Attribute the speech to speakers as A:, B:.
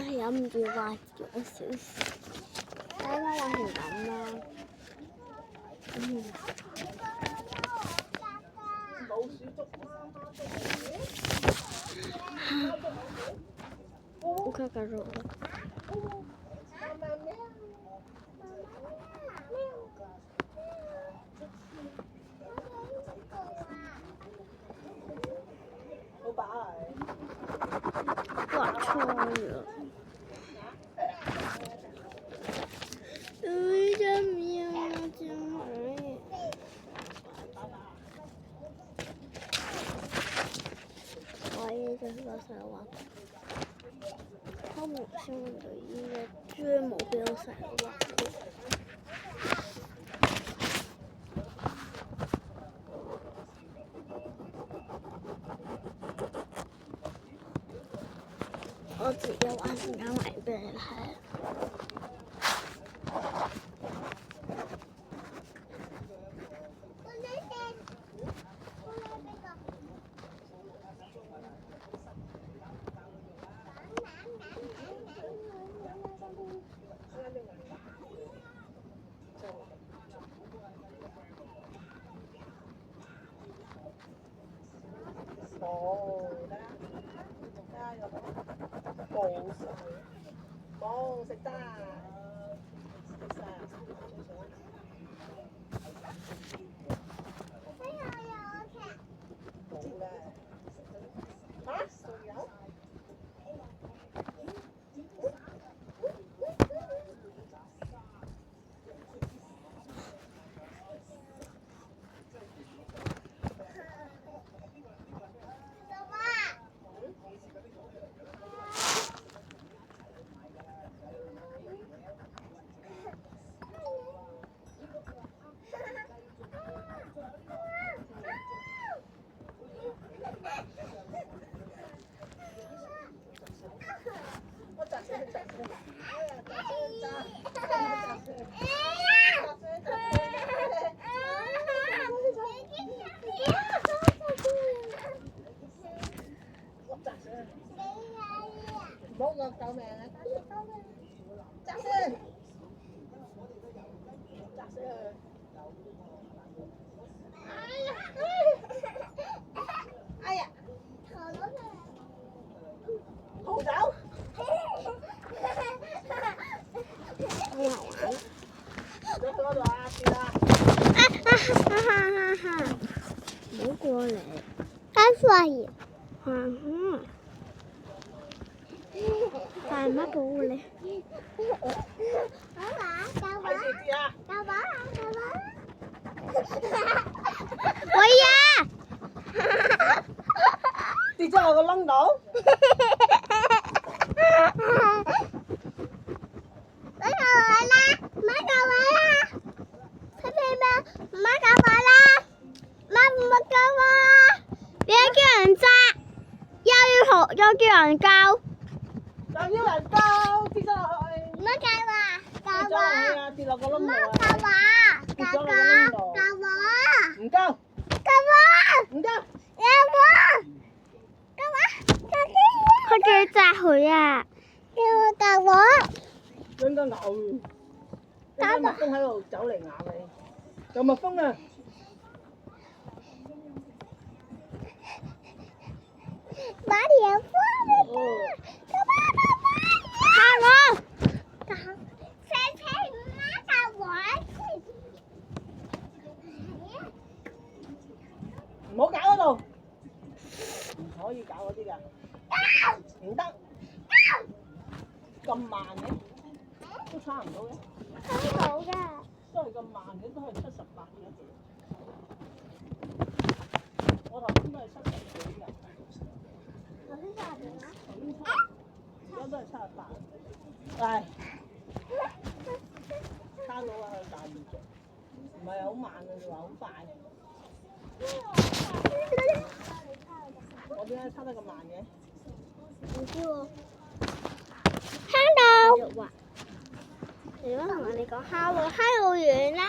A: 但係忍唔住畫咗少少。睇下畫成咁啦。
B: 老鼠捉媽媽捉
A: 我看看肉。
B: 好飽啊！
A: 畫錯咗。對咗唔要就係。我依家攞上畫。我冇想到依家專冇俾我成日畫。我自己畫時間畫俾你睇。
B: 冇得，冇食，冇食得，食晒。冇咧，嚇？仲有？唔好我救命啊！扎死佢！扎死佢！哎呀！逃走！咗去嗰度啊！跌啦！
A: 唔好過嚟。啱發現。大媽保護你。喂呀！
B: 跌咗落個窿度。
A: 又叫人救，
B: 又要人救，跌咗落去。
A: 唔好救啊！救
B: 跌咗落去啊！跌落個窿度啊！
A: 救啊！
B: 跌咗落個窿度。
A: 救啊！
B: 唔救。
A: 救啊！
B: 唔救。
A: 救啊！佢叫你扎佢啊！叫我救我。
B: 應該咬你。有隻蜜蜂喺度走嚟咬你。有蜜蜂啊！
A: 把臉放你啦！嚇我！
B: 唔好搞嗰度，唔可以搞嗰啲㗎，唔得，咁慢嘅，都差唔多嘅，
A: 好㗎，
B: 都係咁慢嘅，都係78嘅。我頭先都係70幾嘅。
A: 頭先70幾啊？
B: 而家都係78。唉，差到啊去大二族，唔係好慢啊，你話好快。我點解差得咁慢嘅？
A: 唔知喎。Hello。如果同我哋講 hello 完啦。